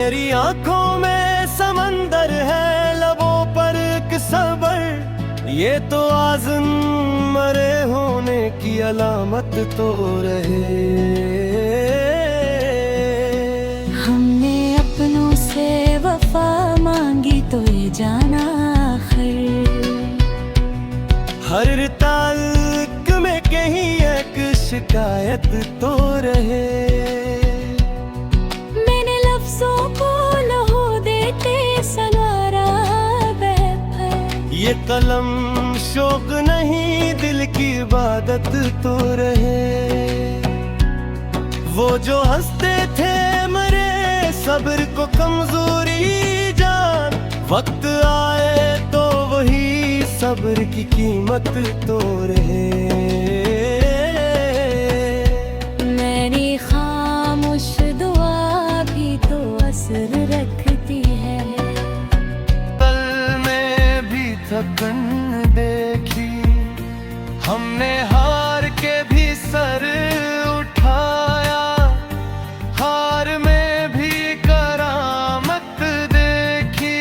मेरी आंखों में समंदर है, लबों पर एक सबर, ये तो आज़म मरे होने की अलामत तो रहे। हमने अपनों से वफा मांगी तो ये जाना आखिर, हर ताल्लुक में कहीं एक शिकायत तो रहे। मैंने लफ्जों को लहू देते सवारा बेफर, ये कलम शौक नहीं दिल की इबादत तो रहे। वो जो हंसते थे मरे सब्र को कमजोरी जान, वक्त आए तो वही सब्र की कीमत तो रहे। मेरी खामोश दुआ भी तो असर रखती है। पल में भी थकन देखी हमने, हार के भी सर उठाया, हार में भी करामत देखी।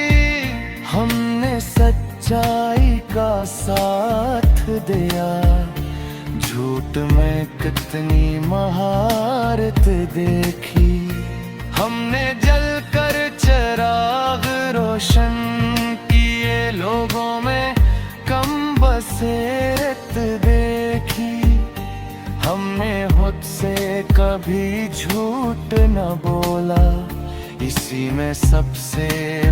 हमने सच्चाई का साथ दिया, झूठ में कितनी महारत देखी। हमने जलकर चिराग रोशन किए, लोगों में कम बसेरत देखी। हमने खुद से कभी झूठ न बोला, इसी में सबसे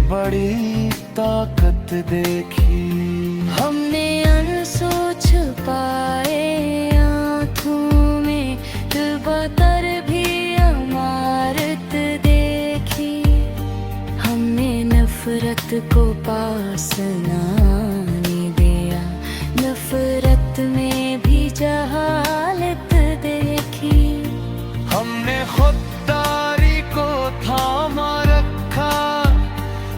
बड़ी ताकत देखी। हमने आंसू छुपाए आँखों में, बतर भी अमारत देखी। हमने नफरत को पास ना आने दिया, नफरत में भी जहालत देखी। हमने खुददारी को थामा रखा,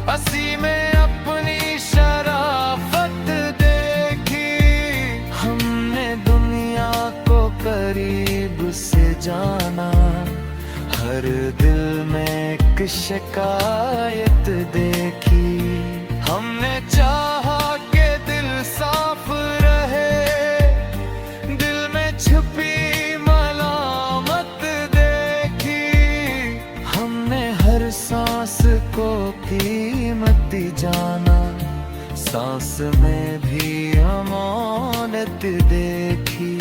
हंसी में अपनी शराफत देखी। हमने दुनिया को करीब से जाना, हर दिल में एक शिकायत देखी। हमने चाहा कि दिल साफ रहे, दिल में छुपी मलामत देखी। हमने हर सांस को कीमती जाना, सांस में भी अमानत देखी।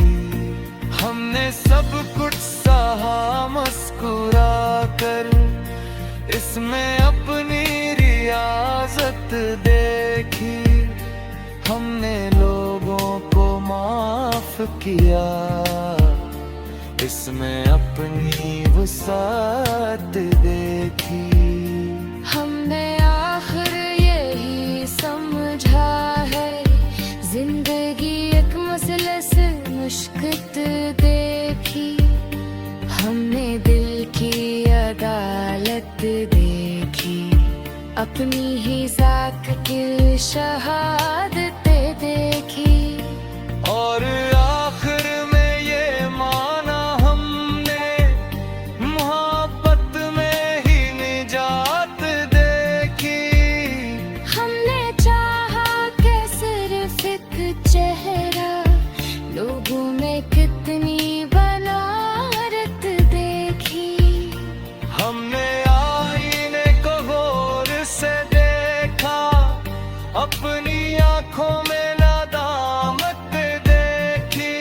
हमने सब कुछ सहा मुस्कुरा कर, इसमें अपनी रियाजत देखी। हमने लोगों को माफ किया, इसमें अपनी वसात देखी। हमने आखिर यही समझा है, जिंदगी एक मसलस मुश्किल देखी। हमने दिल की अदालत देखी, अपनी ही जात की शहादत देखी। और आखिर में ये माना हमने, मोहब्बत में ही निजात देखी। हमने चाहा कि सिर्फ एक चेहरा, लोगों में कितनी बनारत देखी। हमने आईने को गौर से देखा, अपनी आंखों में नादामत देखी।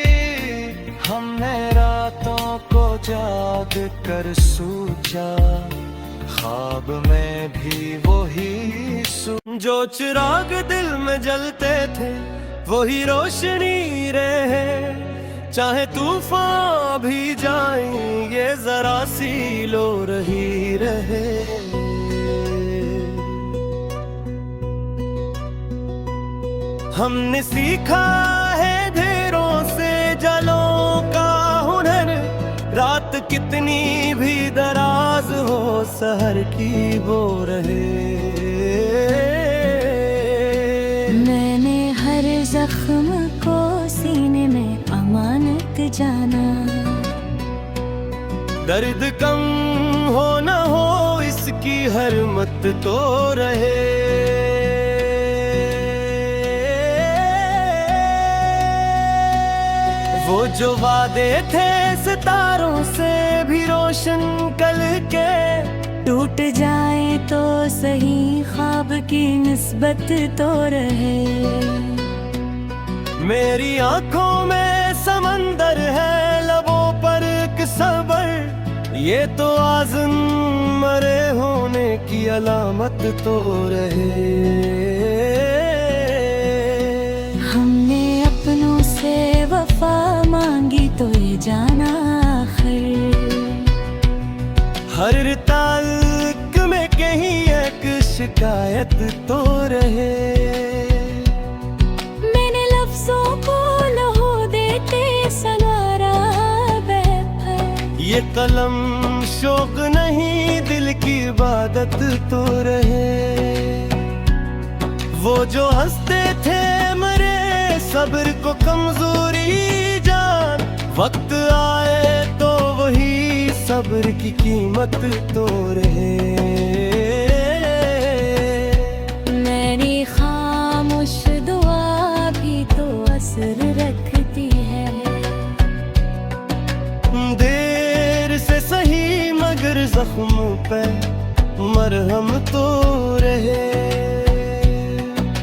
हमने रातों को जाग कर सोचा, ख्वाब में भी वही जो चिराग दिल में जलते थे वही रोशनी रहे। चाहे तूफान भी जाए ये जरा सी लो रही रहे। हमने सीखा है ढेरों से जलों का हुनर, रात कितनी भी दराज हो सहर की वो रहे। मैंने हर जख्म को सीने में अमानत जाना, दर्द कम हो न हो इसकी की हर मत तो रहे। वो जो वादे थे सितारों से भी रोशन कल के, टूट जाए तो सही ख्वाब की निस्बत तो रहे। मेरी आंखों में समंदर है, लबों पर एक सबर, ये तो आज़म मरे होने की अलामत तो रहे। हमने अपनों से वफा मांगी तो ये जाना आखिर, हर ताल्लुक में कहीं एक शिकायत तो रहे। मैंने लफ्जों को लहू देते सवारा बेफर, ये कलम शौक नहीं दिल की इबादत तो रहे। वो जो हंसते थे मरे सब्र को कमजोरी जान, वक्त आए तो वही सब्र की कीमत तो रहे। मेरी खामोश दुआ भी तो असर रखती है, देर से सही मगर जख्मों पे मरहम तो रहे।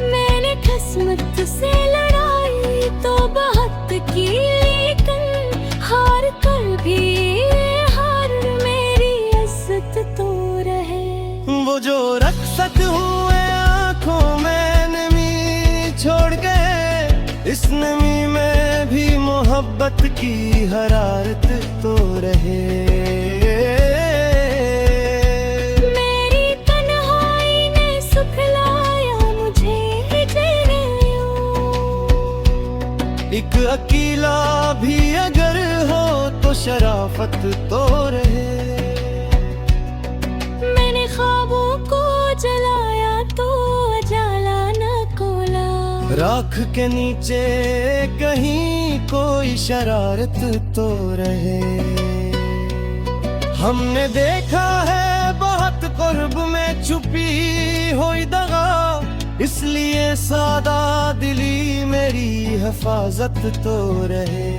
मैंने किस्मत से लड़ाई तो बहुत की, लेकिन हार कर भी तो रहे। वो जो रक्सत हुए आंखों में नमी छोड़ गए, इस नमी में भी मोहब्बत की हरारत तो रहे। मेरी तन्हाई ने सुखलाया मुझे एक अकेला भी अगर हो तो शराफत तो रहे। ख्वाबों को जलाया तो उजाला न कोला, राख के नीचे कहीं कोई शरारत तो रहे। हमने देखा है बहुत कुर्ब में छुपी हुई दगा, इसलिए सादा दिली मेरी हिफाजत तो रहे।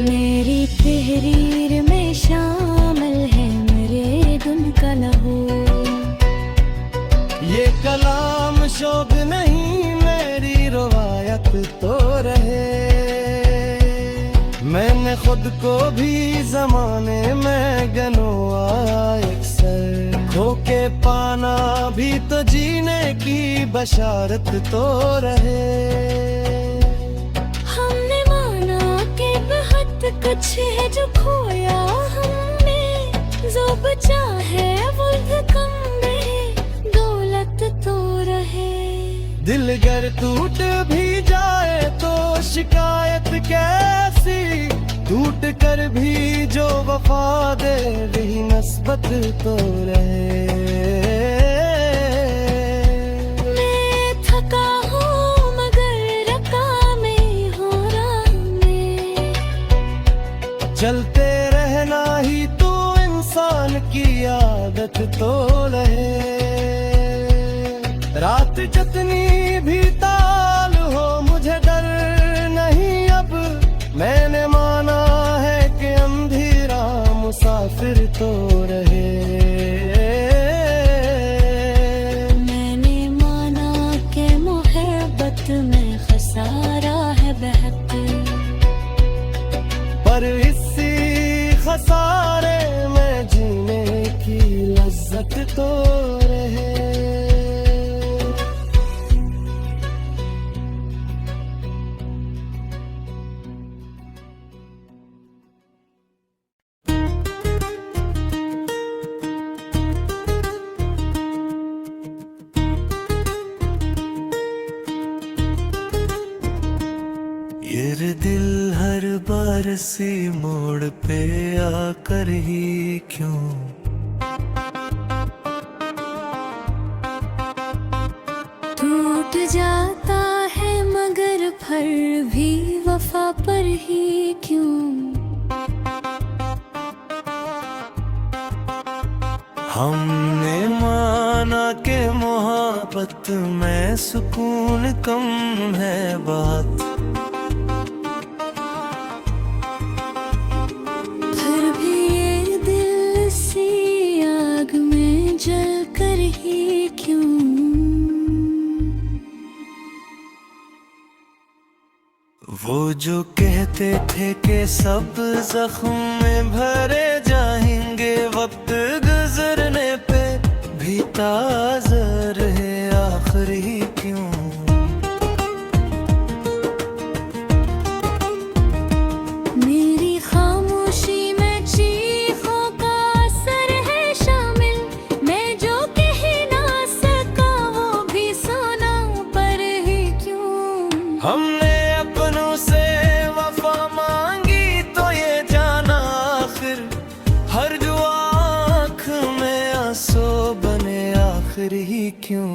मेरी तहरीर में शामिल है मेरे गुन का लहू, ये कलाम शौक नहीं मेरी रवायत तो रहे। मैंने खुद को भी जमाने में गनोआ अक्सर, खो के पाना भी तो जीने की बशारत तो रहे। हमने माना कि बहुत कुछ है जो खोया हमने, जो बचा है वो कम रहे, दौलत तो रहे। दिल गर टूट भी जाए तो शिकायत कैसी, टूट कर भी जो वफा दे वही नस्बत तो रहे। मैं थका हूँ मगर रका में हो रहा में, चलते रहना ही तो इंसान की आदत तो रहे। रात जितनी भी ताल हो मुझे डर नहीं अब, मैंने माना है कि अंधेरा मुसाफिर तो रहे। मैंने माना कि मोहब्बत में खसारा है बेहतर, पर इसी खसारे में जीने की लज्जत तो रहे। ये दिल हर बार सी मोड़ पे आकर ही क्यों टूट जाता है मगर फिर भी वफा पर ही क्यों। हमने माना कि मोहब्बत में सुकून कम है बात, फिर भी ये दिल सी आग में जल कर ही क्यों। वो जो कहते थे कि सब जख्म में भरे जाएंगे, वक्त गुजरने पे भी ताज़ा रहे आखिर ही क्यों। मेरी खामोशी में चीखों का असर है शामिल, मैं जो कह ना सका वो भी सुना पर ही क्यों। हमने अपनों से वफा मांगी तो ये जाना आखिर, हर जो आँख में आंसू बने आखिर ही क्यों।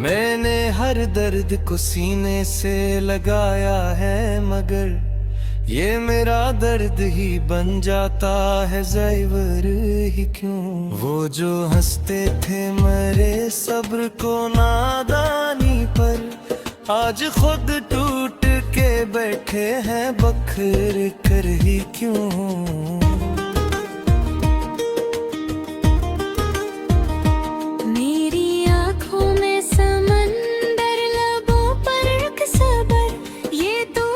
मैंने हर दर्द को सीने से लगाया है, मगर ये मेरा दर्द ही बन जाता है ज़ैवर ही क्यों। वो जो हंसते थे मेरे सब्र को नादानी पर, आज खुद टूट के बैठे हैं बखर कर ही क्यों। मेरी आँखों में समंदर, लबों पर रख सबर, ये तो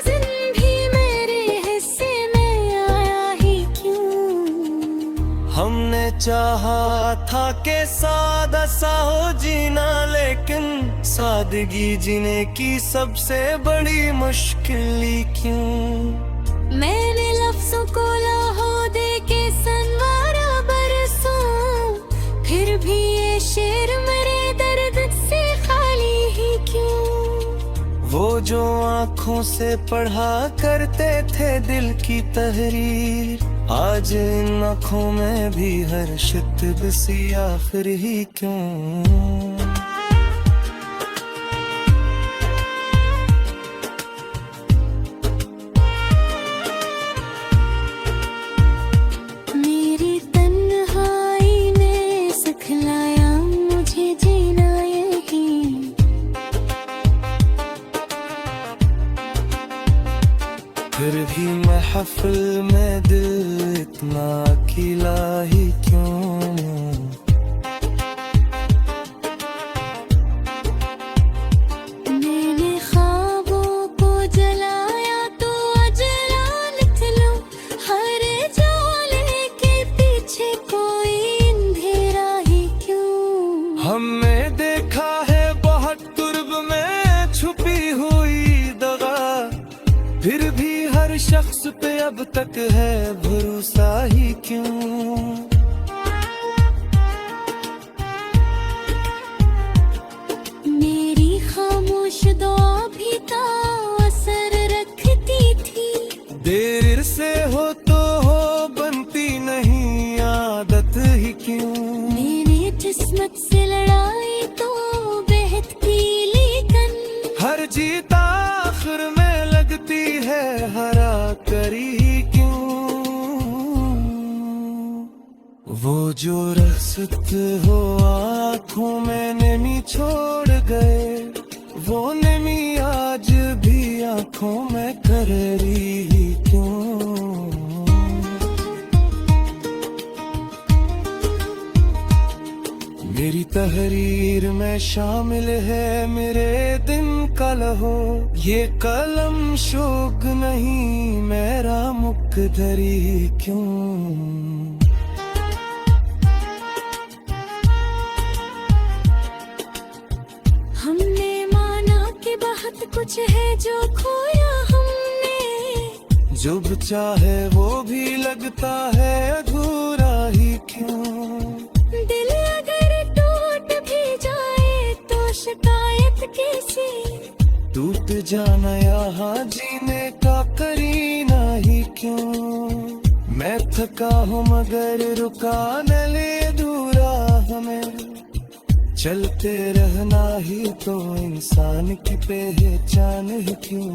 जिन भी मेरे हिस्से में आया ही क्यों। हमने चाहा था कि सादा सा हो जीना, लेकिन सादगी जीने की सबसे बड़ी मुश्किल ही क्यों। मैंने लफ्जों को लाहो दे के संवारा बरसों, फिर भी ये शेर मेरे दर्द से खाली ही क्यों। वो जो आँखों से पढ़ा करते थे दिल की तहरीर, आज इन आँखों में भी हर्षित बसी आखिर ही क्यों। मेरी तन्हाई ने सिखलाया मुझे जीना यही, फिर भी महफिल में दिल इतना अकेला ही क्यों। मैंने ख्वाबों को जलाया तो अजला लिख लो, हर ज्वाले के पीछे कोई अंधेरा ही क्यों। हमने देखा है बहुत तुर्ब में छुपी हुई दगा, फिर भी हर शख्स पे अब तक है भरोसा ही क्यों। मेरी खामोश दुआ भी तो असर रखती थी, देर से हो तो हो बनती नहीं आदत ही क्यों। मैंने किस्मत से लड़ाई तो बेहद की, लेकिन हर जीत आखिर में लगती है हरा करी ही क्यों। वो जो रसत हो आँखों में नमी छोड़ गए, वो नमी आज भी आँखों में कररी ही क्यों। मेरी तहरीर में शामिल है मेरे दिन का लहो, ये कलम शोक नहीं मेरा मुकद्दरी क्यों। हमने माना कि बहुत कुछ है जो खोया हमने, जो चाहे वो भी लगता है अधूरा ही क्यों। दिल अगर टूट भी जाए तो शिकायत कैसी, टूट जाना यहाँ जीने का करीना ही क्यों। मैं थका हूँ मगर रुका न ले अधूरा हमें, चलते रहना ही तो इंसान की पहचान है क्यों।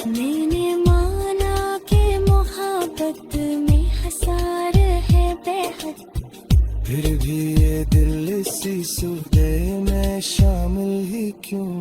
मैंने माना कि मोहब्बत में हसार है बेहद, फिर भी ये दिल इसी सूबे में शामिल ही क्यों।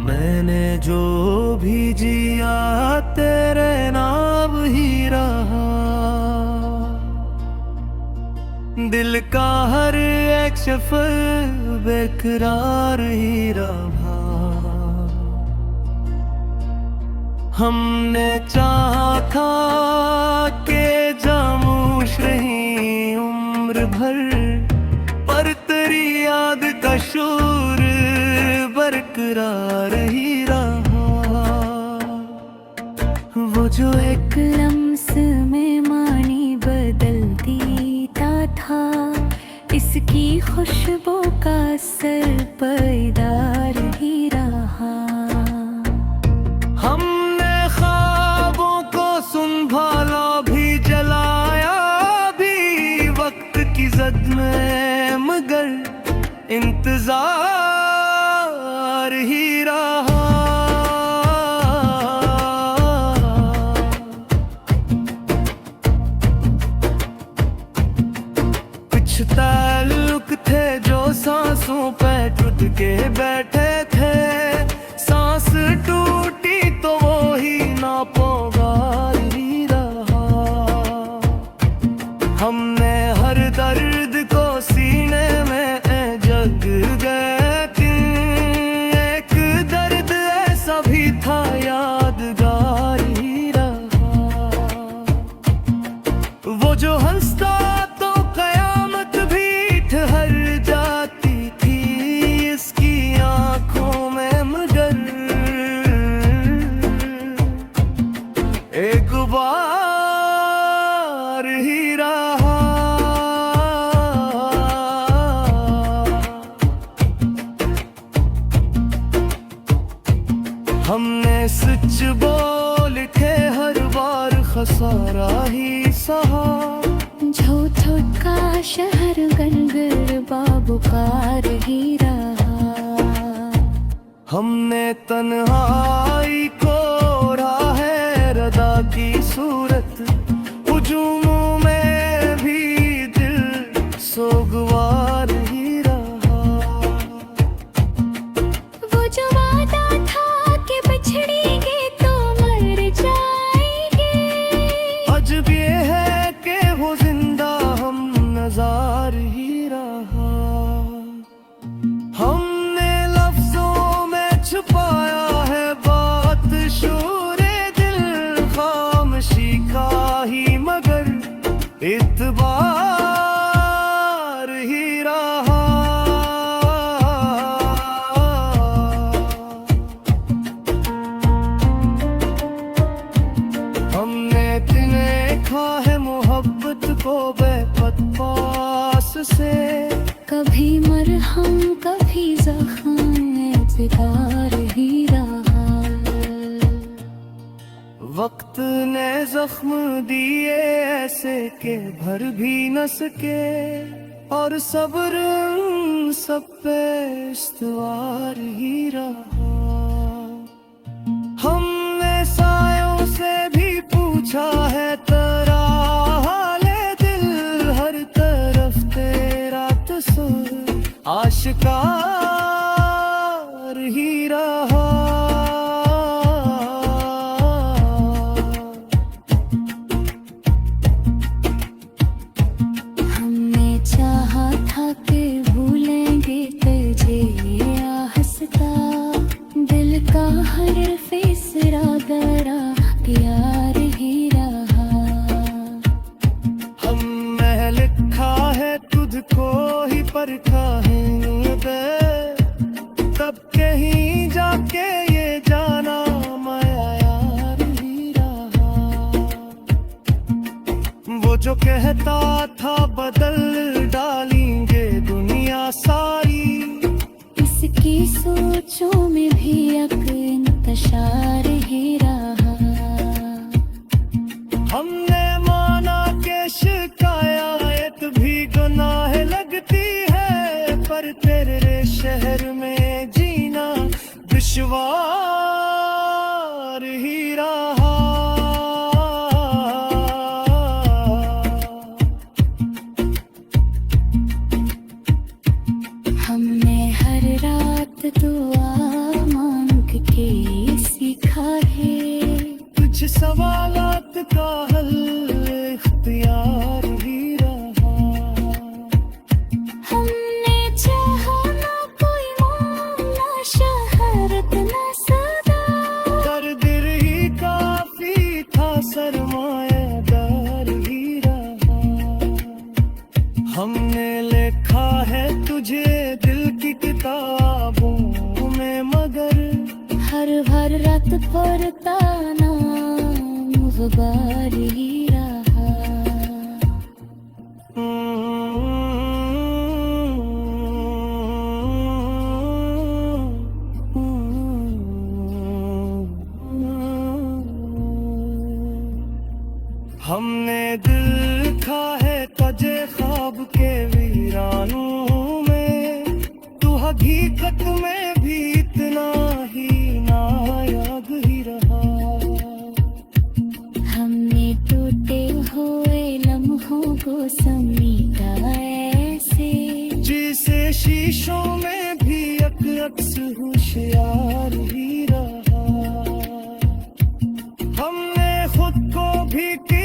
मैंने जो भी जिया तेरे नाम ही रहा, दिल का हर एक सफर बेकरार ही रहा। हमने चाहा था कि जामोश रही उम्र भर, पर तेरी याद का शोर बरकरार ही रहा। वो जो एक लम्स में मानी बदलती था, इसकी खुशबू का असर पायदार ही रहा। हमने ख्वाबों को संभाला भी, जलाया भी वक्त की जद में, मगर इंतजार ही रहा। कुछ ताल्लुक थे जो सांसों पे टूट के बैठे थे, सांस टूटी तो वो ही नापोगार ही रहा। हमने हर दर्द को सीने में जग गए थे, एक दर्द ऐसा भी था यादगार ही रहा। वो जो हंसता तो कयामत भी ठहर जाती थी इसकी आंखों में, मगर एक बार ही रहा। हमने सच बोल के हर बार खसारा ही सहा, झूठ का शहर गनगर बाबुकार ही रहा। हमने तन्हाई को ओढ़ा है रदा की सूरत, हुजूमों में भी दिल सोगवार ही रहा। वो जो वादा था कि बिछड़ेंगे तो मर जाएंगे, अजब ये है कि वो जिंदा हम नजार ही रहा। हमने लफ्जों में छुपाया है बात शोरे दिल, खामोशी का ही मगर इतबार ही रहा। हमने देखा है मोहब्बत को बेपत पास से, कभी मरहम कभी जख्म बेकार ही रहा। वक्त ने जख्म दिए ऐसे के भर भी न सके, और सब्र सब पे इस्तवार ही रहा। हमने सायों से भी पूछा है तेरा हाले दिल, हर तरफ तेरा तस्वीर आशिकार ही रहा। हमने चाहा था कि भूलेंगे तुझे या हंसता, ही रहा। हमने हर रात दुआ मांग के सीखा है, कुछ सवालात का हल इख्तियार ही रहा। हमने चाहा ना कोई मामला शहरत न सदा, दर्द ही काफी था सरमायादार ही रहा। हमने लिखा है तुझे दिल की किताबों में, मगर हर रात पढ़ता नाम वो बार ही रहा। हमने दिल लिखा है तजे ख्वाब के वीरानों में, तू हकीकत में भी इतना ही नायाब ही रहा। हमने टूटे हुए लम्हों को समेटा ऐसे, जिसे शीशों में भी अक्स होशियार ही रहा। हमने खुद को भी की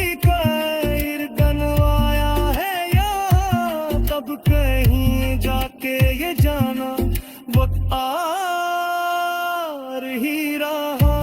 गनवाया है यहाँ, तब कहीं जाके ये जाना वक्त आर ही रहा।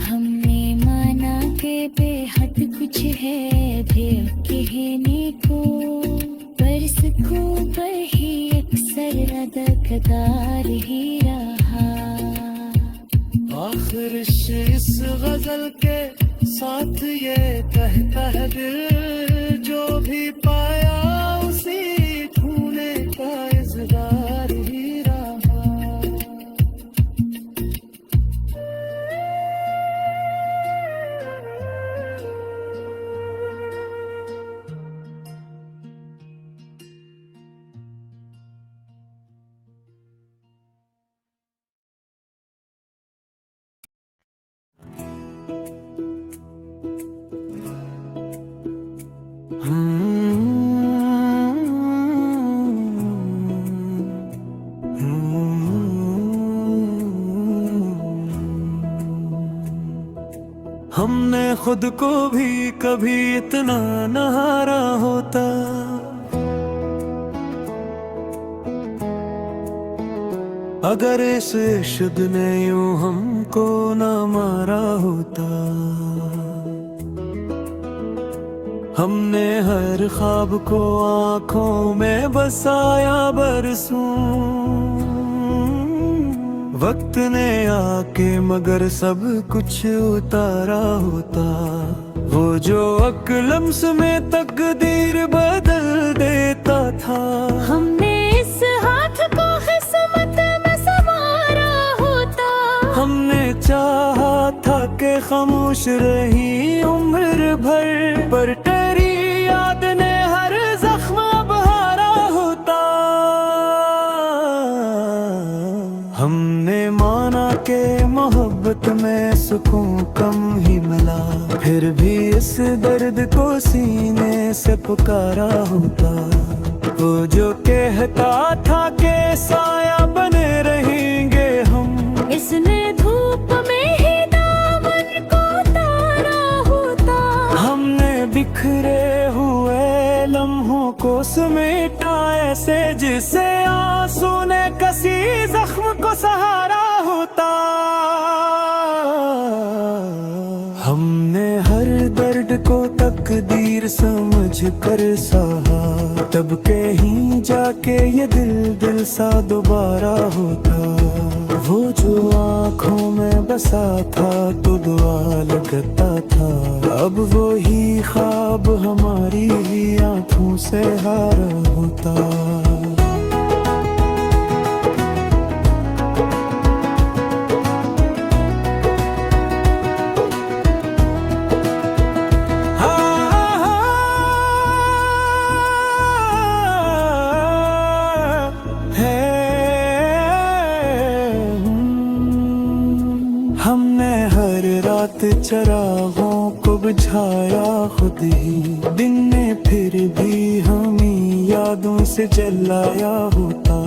हमने माना के बेहद कुछ है भी कहने को, पर सुकून पर ही अक्सर अदाकार ही रहा। आखिर इस गजल के साथ ये कहता है दिल, जो भी पाया उसी खूने का इज़हार ही रहा। हमने खुद को भी कभी इतना न हारा होता, अगर इस इश्क ने यूं हमको न मारा होता। हमने हर ख्वाब को आंखों में बसाया बरसों, वक्त ने आके मगर सब कुछ उतारा होता। वो जो अक्लम्स में तकदीर बदल देता था, हमने इस हाथ को किस्मत में संवारा होता। हमने चाहा था कि खामोश रही उम्र भर, पर तेरी याद ने हर जख्म बहारा होता। हमने माना के मोहब्बत में सुकून कम ही मिला, फिर भी इस दर्द को सीने से पुकारा होता। वो जो कहता था कि साया बने रहेंगे हम, इसने धूप में ही दामन को तारा होता। हमने बिखरे हुए लम्हों को समेटा ऐसे, जिसे आंसू ने कसी जख्म को सहारा होता। हमने हर दर्द को तकदीर समझ कर सहा, तब कहीं जाके ये दिल सा दोबारा होता। वो जो आँखों में बसा था तो दुआ लगता था, अब वो ही ख्वाब हमारी आँखों से हारा होता। हमने हर रात चरागों को बुझाया खुद ही, दिन में फिर भी हमें यादों से जलाया होता।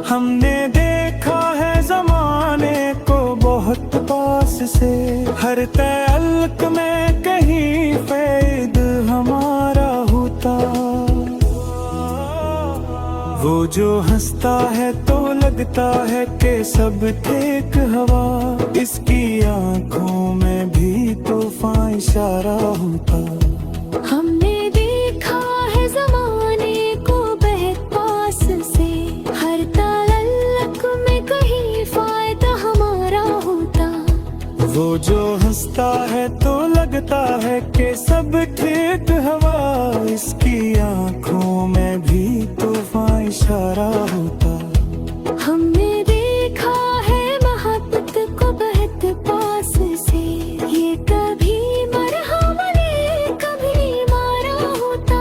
हमने देखा है जमाने को बहुत पास से, हर तल्क में कहीं फैद हमारा होता। वो जो हंसता है तो लगता है कि सब ठीक हवा, इसकी आंखों में भी तूफान इशारा होता। हमने देखा है जमाने को बहुत पास से, हर ताल्लुक में कहीं फायदा हमारा होता। वो जो हंसता है तो लगता है कि सब ठीक हवा, इसकी आंखों में भी तूफान इशारा होता। हमने देखा है मोहब्बत को बहुत पास से, ये कभी मरहम ने कभी मारा होता।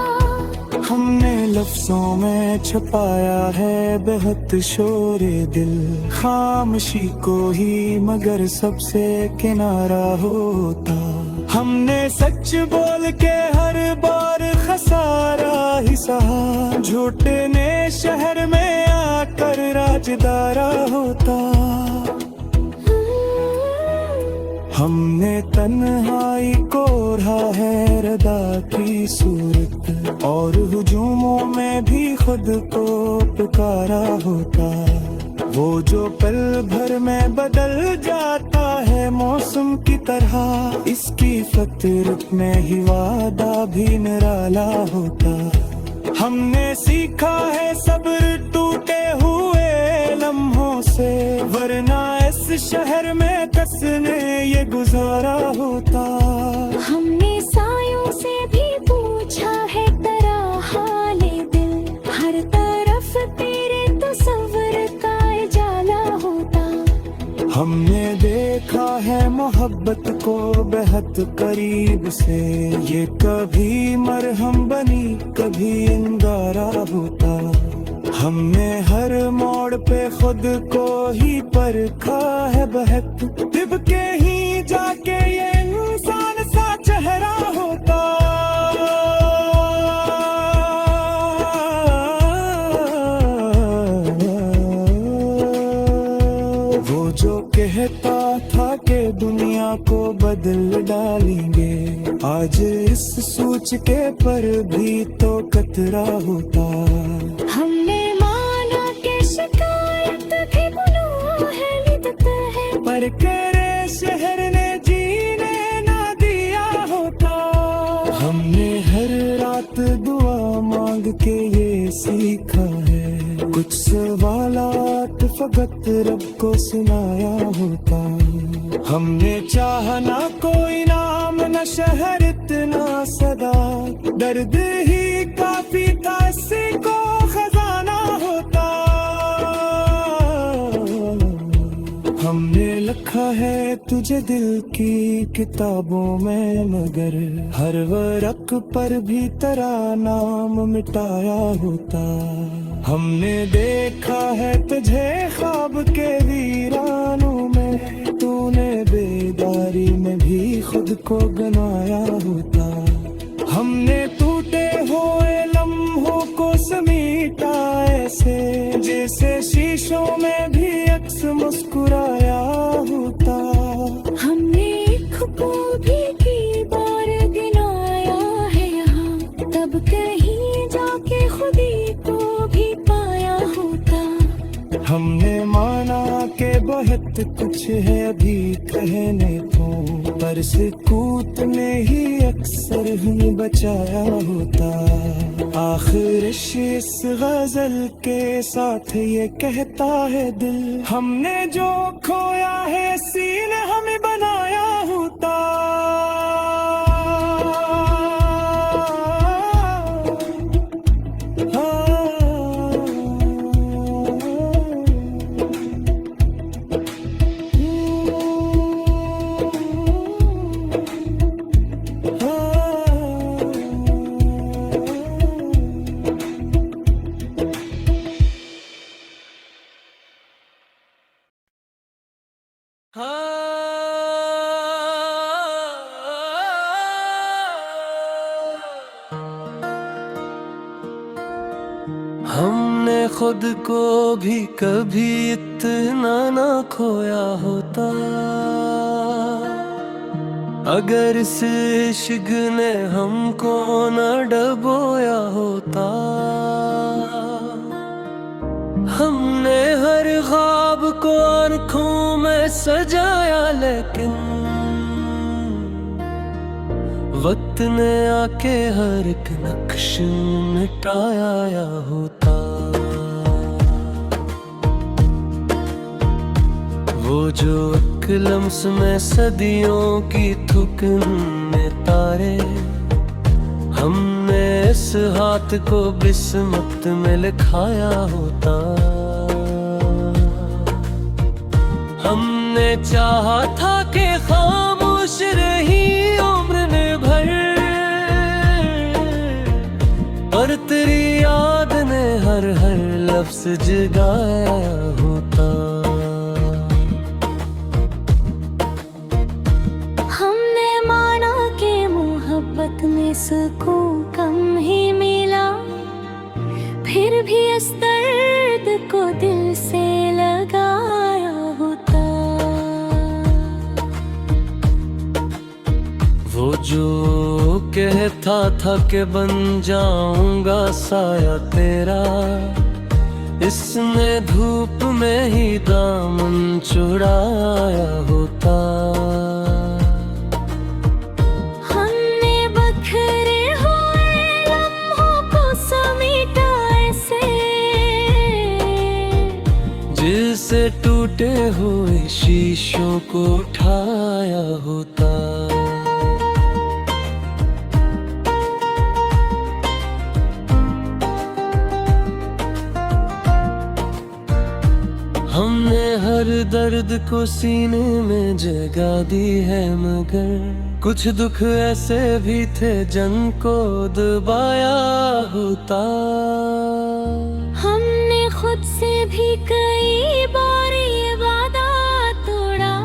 हमने लफ्जों में छुपाया है बहुत शोरे दिल, खामोशी को ही मगर सबसे किनारा होता। हमने सच बोल के हर बार खसारा ही सहा, झूठ ने शहर में आकर राजदारा होता। हमने तन्हाई को ओढ़ा है रदा की सूरत, और हुजूमों में भी खुद को पुकारा होता। वो जो पल भर में बदल जाता है मौसम की तरह, इसकी फितरत में ही वादा भी निराला होता। हमने सीखा है सब्र टूटे हुए लम्हों से, वरना इस शहर में कसने ये गुजारा होता। हमने सायों से भी पूछा है तेरा हाले दिल, हर तरफ तेरे तस्वीर का उजाला होता। हमने देखा है मोहब्बत को बेहद करीब से, ये कभी मरहम बनी कभी अंगारा होता। हमने हर मोड़ पे खुद को ही परखा है बहक, दिब के ही जाके ये इंसान सा चेहरा होता। वो जो कहता था कि दुनिया को बदल डालेंगे, आज इस सोच के पर भी तो कतरा होता। हमने माना कि शिकायत भी गुनाह है, लिद्दत है, पर करे शहर ने जीने ना दिया होता। हमने हर रात दुआ मांग के ये सीखा है, कुछ सवालात फकत रब को सुनाया होता। हमने चाहा ना कोई नाम न शहर इतना सदा, दर्द ही काफी था इसी को खजाना होता। हमने लिखा है तुझे दिल की किताबों में, मगर हर वर्क पर भी तेरा नाम मिटाया होता। हमने देखा है तुझे ख्वाब के वीरानों में, तूने बेदारी में भी खुद को गंवाया होता। हमने टूटे हुए लम्हों को समेटा ऐसे, जैसे शीशों में भी अक्स मुस्कुराया होता। हमने एक को भी की बार गिनाया है यहाँ, तब कहीं जाके खुदी को भी पाया होता। हमने माना के बहुत कुछ है अभी कहने को, पर सुकूत ने ही अक्सर हमें बचाया होता। आखिर इस गजल के साथ ये कहता है दिल, हमने जो खोया है सीने हमें बनाया होता। हाँ हमने खुद को भी कभी इतना ना खोया होता, अगर इस इश्क ने हमको न डबोया होता। हमने हर ख्वाब को आँखों में सजाया, लेकिन वक्त ने आके हर एक नक्श मिटाया होता। वो जो एक लम्स में सदियों की थुकने तारे, हमने इस हाथ को बिस्मत में लिखाया होता। हमने चाहा था कि खामोश रही उम्र ने भर, पर तेरी याद ने हर लफ्ज जगाया होता। हमने माना कि मोहब्बत में सुकून कम ही मिला, फिर भी इस दर्द को दिल से लगाया होता। वो जो कहता था कि बन जाऊंगा साया तेरा, इसने धूप में ही दामन चुराया होता। हमने बखरे हुए लम्हों को समेटा ऐसे, जिसे टूटे हुए शीशों को उठाया होता। हमने हर दर्द को सीने में जगा दी है, मगर कुछ दुख ऐसे भी थे जिनको दबाया होता। हमने खुद से भी कई बार ये वादा तोड़ा,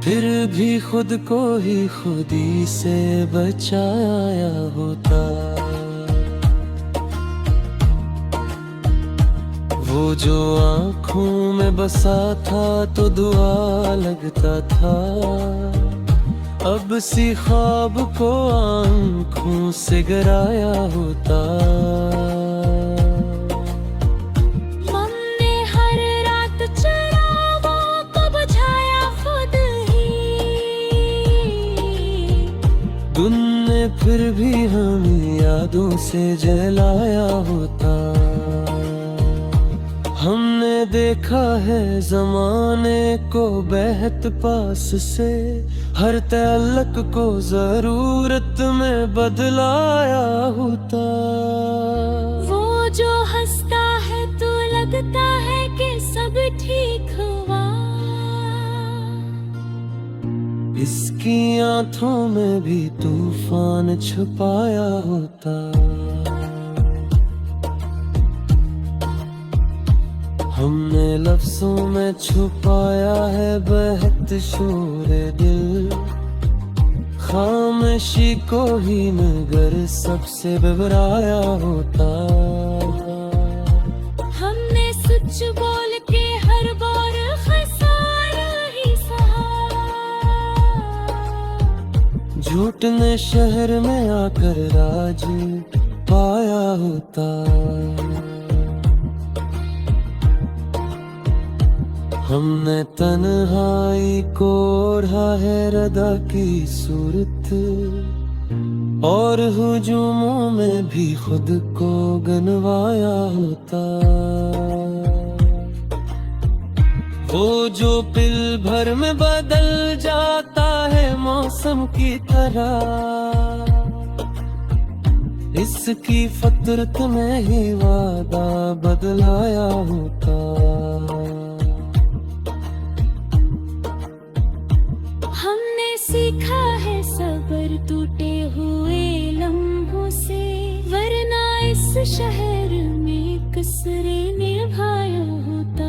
फिर भी खुद को ही खुदी से बचाया होता। वो जो आँखों में बसा था तो दुआ लगता था, अब सी ख्वाब को आँखों से गिराया होता। हमने हर रात चिरागों को बुझाया खुद ही, दिन ने फिर भी हमें यादों से जलाया होता। हमने देखा है ज़माने को बहत पास से, हर तअल्लुक़ को ज़रूरत में बदलाया होता। वो जो हंसता है तो लगता है कि सब ठीक हुआ, इसकी आँखों में भी तूफान छुपाया होता। हमने लफ्जों में छुपाया है बहत शोरे दिल, खामोशी को ही मगर सबसे घबराया होता। हमने सच बोल के हर बार खसारा ही सहा, झूठ ने शहर में आकर राज पाया होता। हमने तन्हाई को ओढ़ा है रदा की सूरत, और हुजूमों में भी खुद को गनवाया होता। वो जो पिल भर में बदल जाता है मौसम की तरह, इसकी फितरत में ही वादा बदलाया होता। हमने सीखा है सब्र टूटे हुए लम्हों से, वरना इस शहर में कसरे निभाया होता।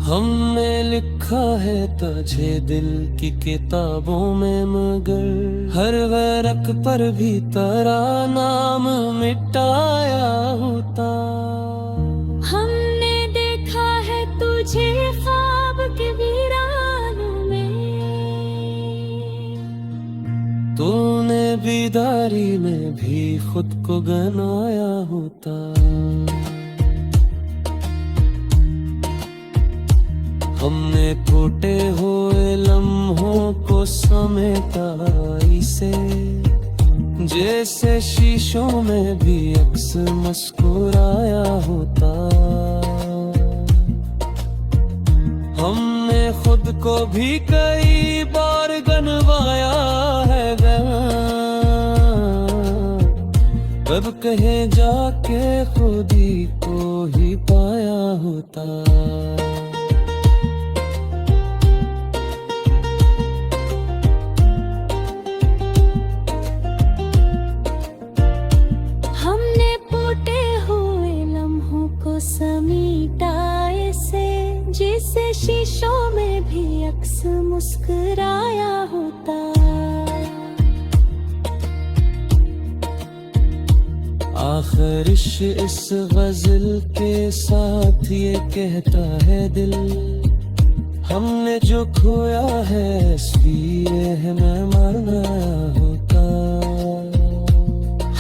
हमने लिखा है तुझे दिल की किताबों में, मगर हर वर्क पर भी तेरा नाम मिटाया होता। हमने देखा है तुझे ख्वाब के वीरानों में, तूने बेदारी में भी खुद को गनाया होता। हमने टूटे हुए लम्हों को समेटा इसे, जैसे शीशों में भी अक्स मुस्कुराया होता। हमने खुद को भी कई बार गनवाया है अब कहे जाके खुद ही को ही पाया होता। समीटा ऐसे जिसे शीशों में भी अक्स मुस्कुराया होता। आखिर इस गजल के साथ ये कहता है दिल, हमने जो खोया है इसलिए हमें मरना होता।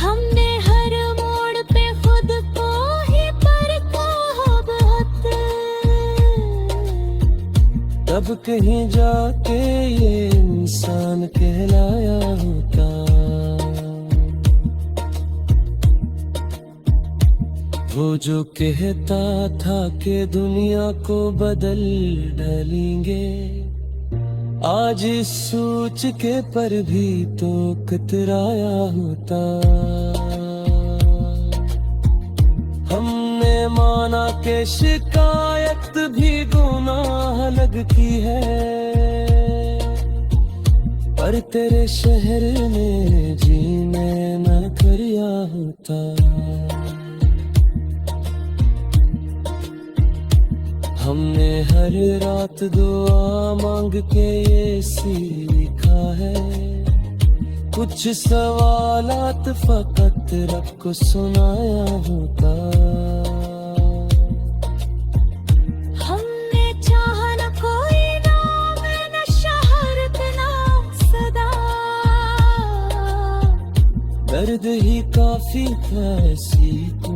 हमने हर मोड़ पे खुद को तब कहीं जाके ये इंसान कहलाया होता। वो जो कहता था कि दुनिया को बदल डालेंगे, आज इस सोच के पर भी तो कतराया होता। हमने माना के शिकायत भी गुनाह लगती है, पर तेरे शहर में जीने न करिया होता। हमने हर रात दुआ मांग के ये सीखा है, कुछ सवालात फकत रब को सुनाया होता। हमने चाहा न कोई नाम न शहरत न सदा, दर्द ही काफी था इसी को